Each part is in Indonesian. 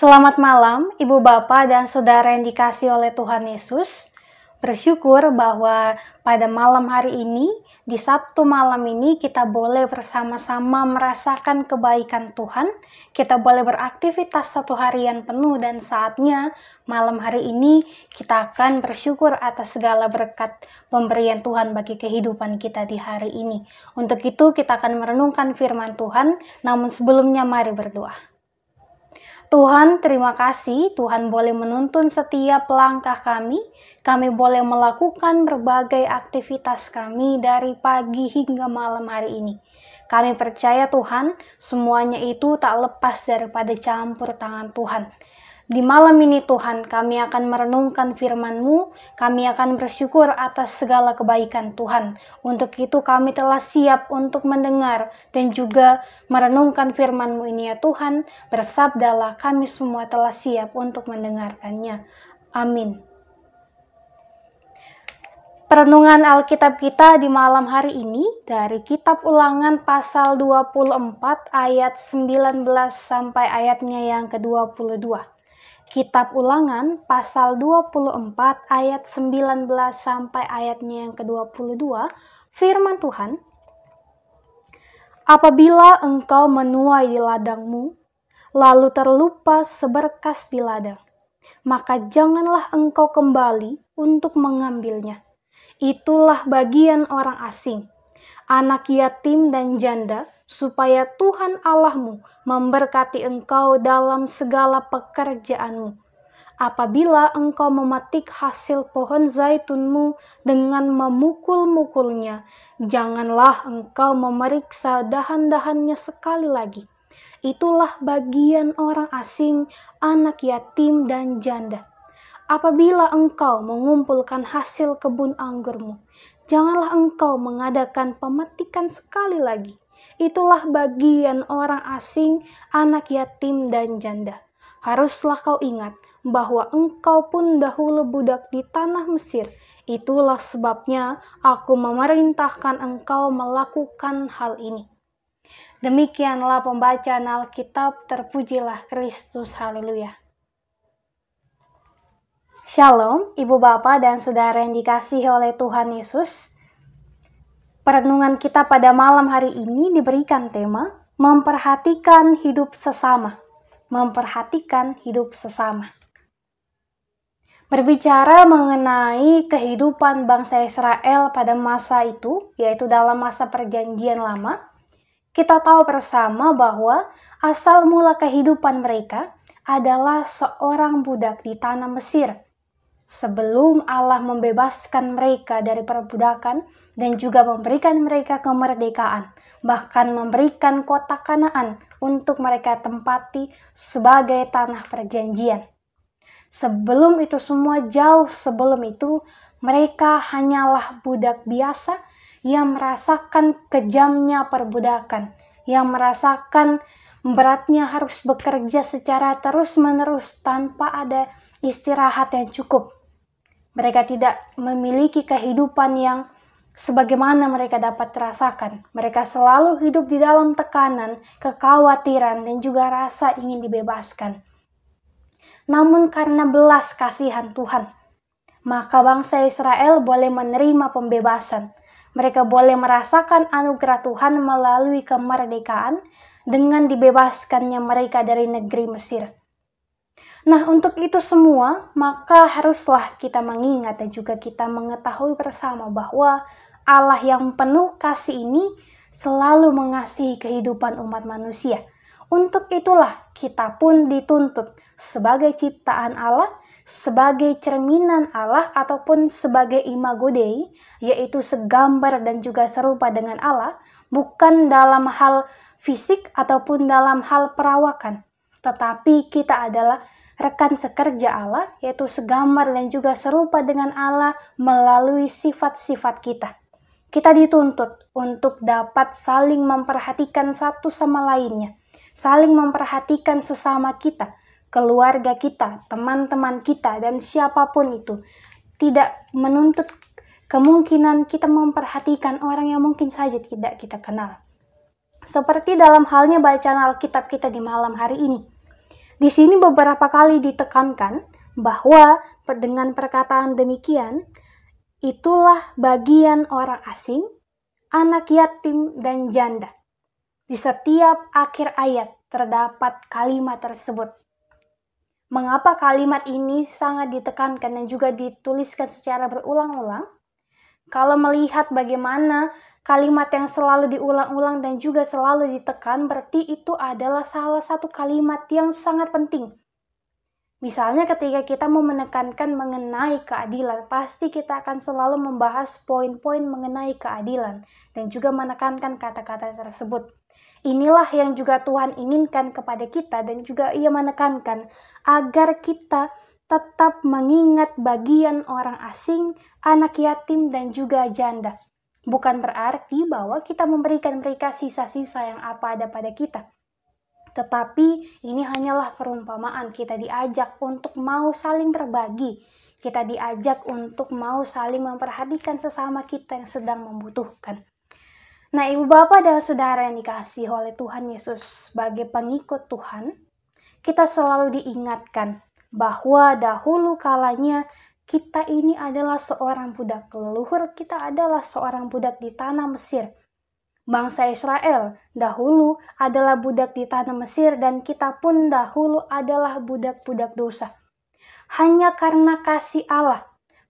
Selamat malam, Ibu Bapak dan Saudara yang dikasihi oleh Tuhan Yesus. Bersyukur bahwa pada malam hari ini, di Sabtu malam ini kita boleh bersama-sama merasakan kebaikan Tuhan. Kita boleh beraktivitas satu harian penuh dan saatnya malam hari ini kita akan bersyukur atas segala berkat pemberian Tuhan bagi kehidupan kita di hari ini. Untuk itu kita akan merenungkan firman Tuhan, namun sebelumnya mari berdoa. Tuhan, terima kasih. Tuhan boleh menuntun setiap langkah kami. Kami boleh melakukan berbagai aktivitas kami dari pagi hingga malam hari ini. Kami percaya Tuhan, semuanya itu tak lepas daripada campur tangan Tuhan. Di malam ini Tuhan, kami akan merenungkan firman-Mu, kami akan bersyukur atas segala kebaikan Tuhan. Untuk itu kami telah siap untuk mendengar dan juga merenungkan firman-Mu ini ya Tuhan. Bersabdalah, kami semua telah siap untuk mendengarkannya. Amin. Perenungan Alkitab kita di malam hari ini dari Kitab Ulangan pasal 24 ayat 19 sampai ayatnya yang ke-22. Kitab Ulangan pasal 24 ayat 19 sampai ayatnya yang ke-22, firman Tuhan, "Apabila engkau menuai di ladangmu, lalu terlupa seberkas di ladang, maka janganlah engkau kembali untuk mengambilnya. Itulah bagian orang asing, anak yatim dan janda, supaya Tuhan Allahmu memberkati engkau dalam segala pekerjaanmu. Apabila engkau memetik hasil pohon zaitunmu dengan memukul-mukulnya, janganlah engkau memeriksa dahan-dahannya sekali lagi. Itulah bagian orang asing, anak yatim dan janda. Apabila engkau mengumpulkan hasil kebun anggurmu, janganlah engkau mengadakan pemetikan sekali lagi. Itulah bagian orang asing, anak yatim dan janda. Haruslah kau ingat bahwa engkau pun dahulu budak di tanah Mesir. Itulah sebabnya aku memerintahkan engkau melakukan hal ini." Demikianlah pembacaan Alkitab, terpujilah Kristus, haleluya. Shalom, Ibu Bapak dan Saudara yang dikasihi oleh Tuhan Yesus. Perenungan kita pada malam hari ini diberikan tema memperhatikan hidup sesama. Memperhatikan hidup sesama. Berbicara mengenai kehidupan bangsa Israel pada masa itu, yaitu dalam masa perjanjian lama, kita tahu bersama bahwa asal mula kehidupan mereka adalah seorang budak di tanah Mesir. Sebelum Allah membebaskan mereka dari perbudakan dan juga memberikan mereka kemerdekaan, bahkan memberikan kota Kanaan untuk mereka tempati sebagai tanah perjanjian. Sebelum itu semua, jauh sebelum itu, mereka hanyalah budak biasa yang merasakan kejamnya perbudakan, yang merasakan beratnya harus bekerja secara terus-menerus tanpa ada istirahat yang cukup. Mereka tidak memiliki kehidupan yang sebagaimana mereka dapat rasakan. Mereka selalu hidup di dalam tekanan, kekhawatiran, dan juga rasa ingin dibebaskan. Namun karena belas kasihan Tuhan, maka bangsa Israel boleh menerima pembebasan. Mereka boleh merasakan anugerah Tuhan melalui kemerdekaan dengan dibebaskannya mereka dari negeri Mesir. Nah, untuk itu semua, maka haruslah kita mengingat dan juga kita mengetahui bersama bahwa Allah yang penuh kasih ini selalu mengasihi kehidupan umat manusia. Untuk itulah kita pun dituntut sebagai ciptaan Allah, sebagai cerminan Allah, ataupun sebagai imago Dei, yaitu segambar dan juga serupa dengan Allah, bukan dalam hal fisik ataupun dalam hal perawakan, tetapi kita adalah rekan sekerja Allah, yaitu segambar dan juga serupa dengan Allah melalui sifat-sifat kita. Kita dituntut untuk dapat saling memperhatikan satu sama lainnya, saling memperhatikan sesama kita, keluarga kita, teman-teman kita, dan siapapun itu. Tidak menuntut kemungkinan kita memperhatikan orang yang mungkin saja tidak kita kenal. Seperti dalam halnya bacaan Alkitab kita di malam hari ini. Di sini beberapa kali ditekankan bahwa dengan perkataan demikian, itulah bagian orang asing, anak yatim, dan janda. Di setiap akhir ayat terdapat kalimat tersebut. Mengapa kalimat ini sangat ditekankan dan juga dituliskan secara berulang-ulang? Kalau melihat bagaimana kalimat yang selalu diulang-ulang dan juga selalu ditekan, berarti itu adalah salah satu kalimat yang sangat penting. Misalnya ketika kita mau menekankan mengenai keadilan, pasti kita akan selalu membahas poin-poin mengenai keadilan dan juga menekankan kata-kata tersebut. Inilah yang juga Tuhan inginkan kepada kita dan juga Ia menekankan agar kita tetap mengingat bagian orang asing, anak yatim, dan juga janda. Bukan berarti bahwa kita memberikan mereka sisa-sisa yang apa ada pada kita. Tetapi ini hanyalah perumpamaan. Kita diajak untuk mau saling berbagi. Kita diajak untuk mau saling memperhatikan sesama kita yang sedang membutuhkan. Nah, Ibu Bapak dan Saudara yang dikasihi oleh Tuhan Yesus, sebagai pengikut Tuhan, kita selalu diingatkan bahwa dahulu kalanya kita ini adalah seorang budak. Leluhur kita adalah seorang budak di tanah Mesir. Bangsa Israel dahulu adalah budak di tanah Mesir dan kita pun dahulu adalah budak-budak dosa. Hanya karena kasih Allah,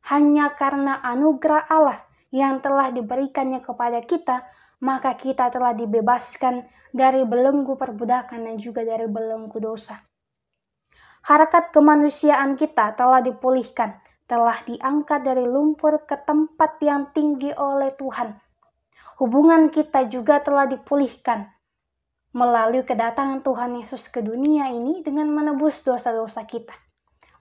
hanya karena anugerah Allah yang telah diberikannya kepada kita, maka kita telah dibebaskan dari belenggu perbudakan dan juga dari belenggu dosa. Harakat kemanusiaan kita telah dipulihkan, telah diangkat dari lumpur ke tempat yang tinggi oleh Tuhan. Hubungan kita juga telah dipulihkan melalui kedatangan Tuhan Yesus ke dunia ini dengan menebus dosa-dosa kita.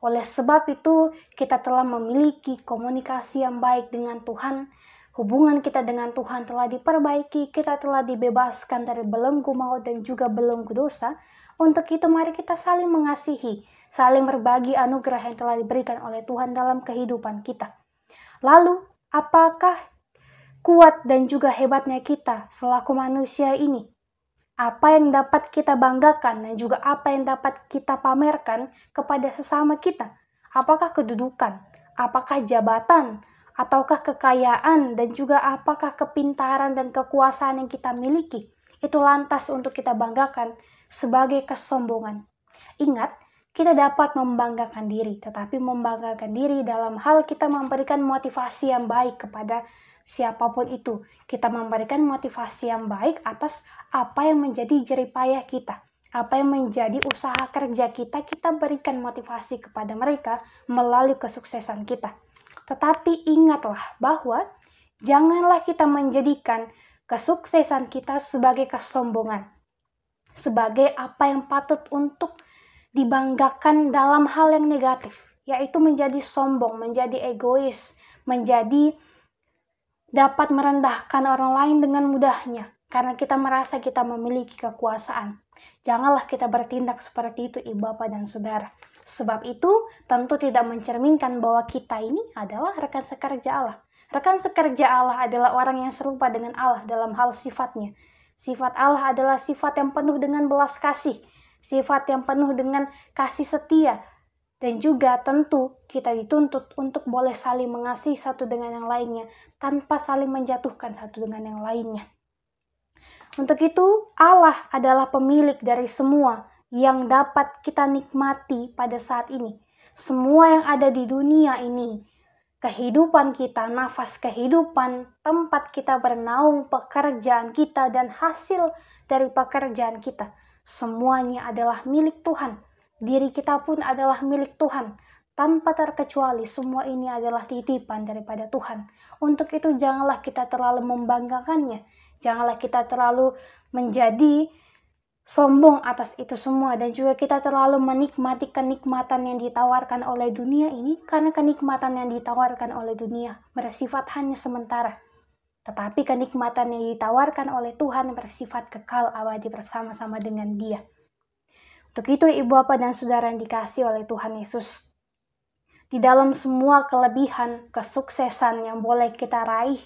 Oleh sebab itu, kita telah memiliki komunikasi yang baik dengan Tuhan. Hubungan kita dengan Tuhan telah diperbaiki, kita telah dibebaskan dari belenggu maut dan juga belenggu dosa. Untuk itu mari kita saling mengasihi, saling berbagi anugerah yang telah diberikan oleh Tuhan dalam kehidupan kita. Lalu, apakah kuat dan juga hebatnya kita selaku manusia ini? Apa yang dapat kita banggakan dan juga apa yang dapat kita pamerkan kepada sesama kita? Apakah kedudukan? Apakah jabatan? Ataukah kekayaan dan juga apakah kepintaran dan kekuasaan yang kita miliki? Itu lantas untuk kita banggakan sebagai kesombongan. Ingat, kita dapat membanggakan diri, tetapi membanggakan diri dalam hal kita memberikan motivasi yang baik kepada siapapun itu. Kita memberikan motivasi yang baik atas apa yang menjadi jeripayah kita, apa yang menjadi usaha kerja kita, kita berikan motivasi kepada mereka melalui kesuksesan kita. Tetapi ingatlah bahwa janganlah kita menjadikan kesuksesan kita sebagai kesombongan, sebagai apa yang patut untuk dibanggakan dalam hal yang negatif, yaitu menjadi sombong, menjadi egois, menjadi dapat merendahkan orang lain dengan mudahnya, karena kita merasa kita memiliki kekuasaan. Janganlah kita bertindak seperti itu, Ibu Bapak dan Saudara. Sebab itu tentu tidak mencerminkan bahwa kita ini adalah rekan sekerja Allah. Rekan sekerja Allah adalah orang yang serupa dengan Allah dalam hal sifatnya. Sifat Allah adalah sifat yang penuh dengan belas kasih, sifat yang penuh dengan kasih setia, dan juga tentu kita dituntut untuk boleh saling mengasihi satu dengan yang lainnya tanpa saling menjatuhkan satu dengan yang lainnya. Untuk itu, Allah adalah pemilik dari semua yang dapat kita nikmati pada saat ini. Semua yang ada di dunia ini, kehidupan kita, nafas kehidupan, tempat kita bernaung, pekerjaan kita, dan hasil dari pekerjaan kita, semuanya adalah milik Tuhan. Diri kita pun adalah milik Tuhan. Tanpa terkecuali, semua ini adalah titipan daripada Tuhan. Untuk itu janganlah kita terlalu membanggakannya. Janganlah kita terlalu menjadi sombong atas itu semua, dan juga kita terlalu menikmati kenikmatan yang ditawarkan oleh dunia ini, karena kenikmatan yang ditawarkan oleh dunia bersifat hanya sementara. Tetapi kenikmatan yang ditawarkan oleh Tuhan bersifat kekal abadi bersama-sama dengan Dia. Untuk itu Ibu Bapak dan Saudara yang dikasihi oleh Tuhan Yesus, di dalam semua kelebihan, kesuksesan yang boleh kita raih,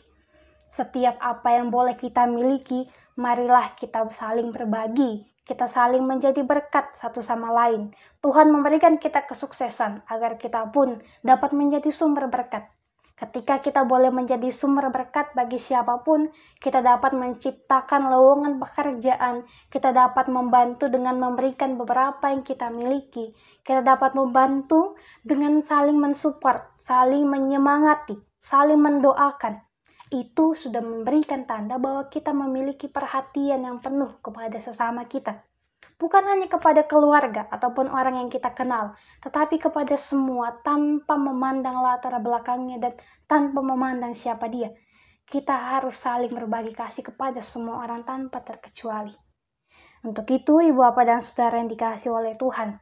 setiap apa yang boleh kita miliki, marilah kita saling berbagi. Kita saling menjadi berkat satu sama lain. Tuhan memberikan kita kesuksesan agar kita pun dapat menjadi sumber berkat. Ketika kita boleh menjadi sumber berkat bagi siapapun, kita dapat menciptakan lowongan pekerjaan, kita dapat membantu dengan memberikan beberapa yang kita miliki, kita dapat membantu dengan saling mensupport, saling menyemangati, saling mendoakan. Itu sudah memberikan tanda bahwa kita memiliki perhatian yang penuh kepada sesama kita. Bukan hanya kepada keluarga ataupun orang yang kita kenal, tetapi kepada semua tanpa memandang latar belakangnya dan tanpa memandang siapa dia. Kita harus saling berbagi kasih kepada semua orang tanpa terkecuali. Untuk itu, Ibu, Bapak, dan Saudara yang dikasihi oleh Tuhan,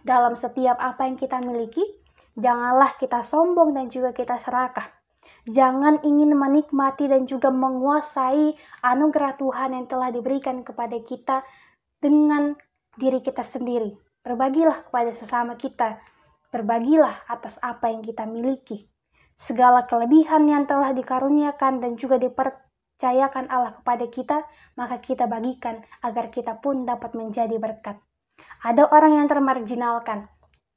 dalam setiap apa yang kita miliki, janganlah kita sombong dan juga kita serakah. Jangan ingin menikmati dan juga menguasai anugerah Tuhan yang telah diberikan kepada kita dengan diri kita sendiri. Berbagilah kepada sesama kita. Berbagilah atas apa yang kita miliki. Segala kelebihan yang telah dikaruniakan dan juga dipercayakan Allah kepada kita, maka kita bagikan agar kita pun dapat menjadi berkat. Ada orang yang termarginalkan,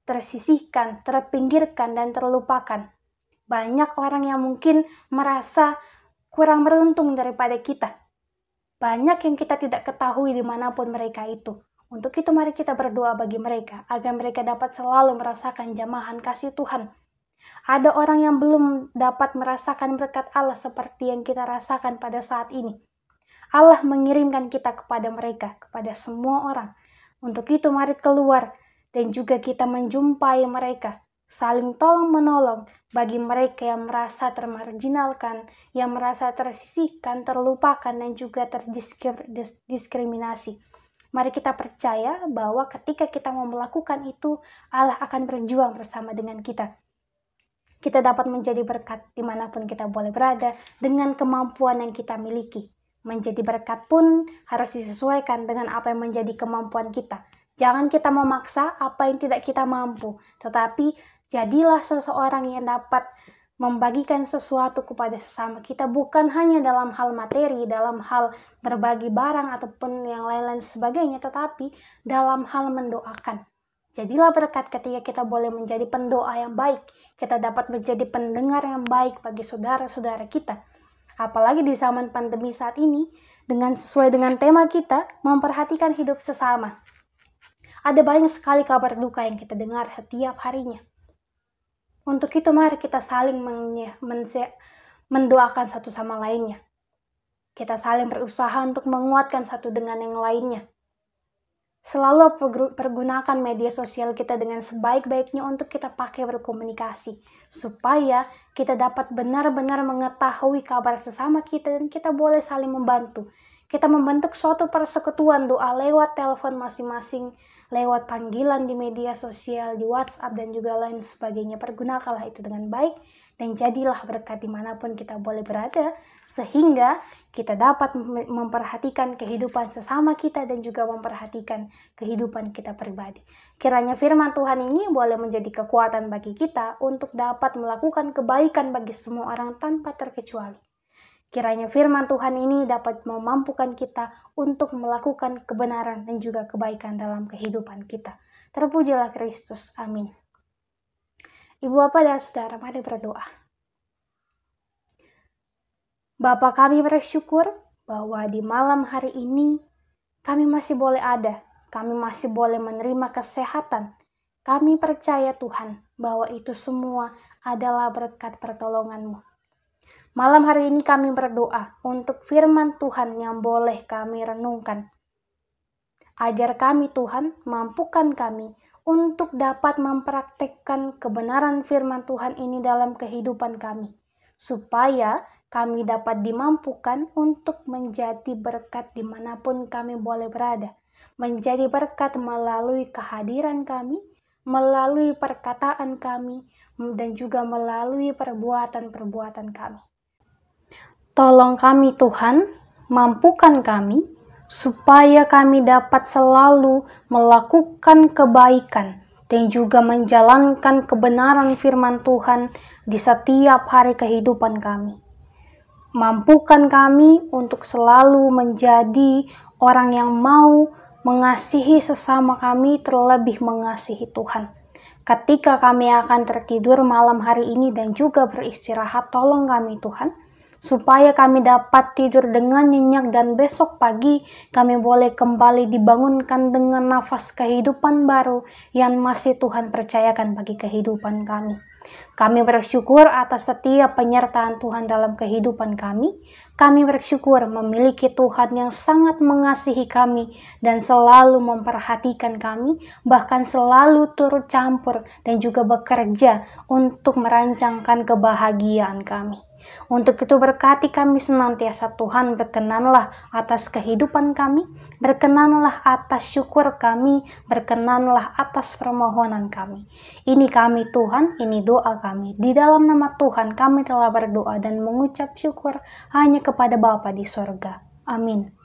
tersisihkan, terpinggirkan, dan terlupakan. Banyak orang yang mungkin merasa kurang beruntung daripada kita. Banyak yang kita tidak ketahui dimanapun mereka itu. Untuk itu mari kita berdoa bagi mereka, agar mereka dapat selalu merasakan jamahan kasih Tuhan. Ada orang yang belum dapat merasakan berkat Allah seperti yang kita rasakan pada saat ini. Allah mengirimkan kita kepada mereka, kepada semua orang. Untuk itu mari keluar dan juga kita menjumpai mereka. Saling tolong-menolong bagi mereka yang merasa termarginalkan, yang merasa tersisihkan, terlupakan, dan juga terdiskriminasi. Mari kita percaya bahwa ketika kita mau melakukan itu, Allah akan berjuang bersama dengan kita. Kita dapat menjadi berkat dimanapun kita boleh berada dengan kemampuan yang kita miliki. Menjadi berkat pun harus disesuaikan dengan apa yang menjadi kemampuan kita. Jangan kita memaksa apa yang tidak kita mampu, tetapi jadilah seseorang yang dapat membagikan sesuatu kepada sesama kita, bukan hanya dalam hal materi, dalam hal berbagi barang ataupun yang lain-lain sebagainya, tetapi dalam hal mendoakan. Jadilah berkat ketika kita boleh menjadi pendoa yang baik, kita dapat menjadi pendengar yang baik bagi saudara-saudara kita. Apalagi di zaman pandemi saat ini, sesuai dengan tema kita, memperhatikan hidup sesama. Ada banyak sekali kabar duka yang kita dengar setiap harinya. Untuk itu mari kita saling mendoakan satu sama lainnya. Kita saling berusaha untuk menguatkan satu dengan yang lainnya. Selalu pergunakan media sosial kita dengan sebaik-baiknya untuk kita pakai berkomunikasi. Supaya kita dapat benar-benar mengetahui kabar sesama kita dan kita boleh saling membantu. Kita membentuk suatu persekutuan doa lewat telepon masing-masing, lewat panggilan di media sosial, di WhatsApp, dan juga lain sebagainya. Pergunakanlah itu dengan baik dan jadilah berkat dimanapun kita boleh berada, sehingga kita dapat memperhatikan kehidupan sesama kita dan juga memperhatikan kehidupan kita pribadi. Kiranya firman Tuhan ini boleh menjadi kekuatan bagi kita untuk dapat melakukan kebaikan bagi semua orang tanpa terkecuali. Kiranya firman Tuhan ini dapat memampukan kita untuk melakukan kebenaran dan juga kebaikan dalam kehidupan kita. Terpujilah Kristus. Amin. Ibu, Bapak, dan Saudara, mari berdoa. Bapa, kami bersyukur bahwa di malam hari ini kami masih boleh ada. Kami masih boleh menerima kesehatan. Kami percaya Tuhan bahwa itu semua adalah berkat pertolongan-Mu. Malam hari ini kami berdoa untuk firman Tuhan yang boleh kami renungkan. Ajar kami Tuhan, mampukan kami untuk dapat mempraktekkan kebenaran firman Tuhan ini dalam kehidupan kami. Supaya kami dapat dimampukan untuk menjadi berkat dimanapun kami boleh berada. Menjadi berkat melalui kehadiran kami, melalui perkataan kami, dan juga melalui perbuatan-perbuatan kami. Tolong kami Tuhan, mampukan kami, supaya kami dapat selalu melakukan kebaikan dan juga menjalankan kebenaran firman Tuhan di setiap hari kehidupan kami. Mampukan kami untuk selalu menjadi orang yang mau mengasihi sesama kami terlebih mengasihi Tuhan. Ketika kami akan tertidur malam hari ini dan juga beristirahat, tolong kami Tuhan, supaya kami dapat tidur dengan nyenyak dan besok pagi kami boleh kembali dibangunkan dengan nafas kehidupan baru yang masih Tuhan percayakan bagi kehidupan kami. Kami bersyukur atas setiap penyertaan Tuhan dalam kehidupan kami. Kami bersyukur memiliki Tuhan yang sangat mengasihi kami dan selalu memperhatikan kami, bahkan selalu turut campur dan juga bekerja untuk merancangkan kebahagiaan kami. Untuk itu berkati kami senantiasa Tuhan, berkenanlah atas kehidupan kami, berkenanlah atas syukur kami, berkenanlah atas permohonan kami. Ini kami Tuhan, ini doa kami. Di dalam nama Tuhan kami telah berdoa dan mengucap syukur hanya kepada Bapa di sorga. Amin.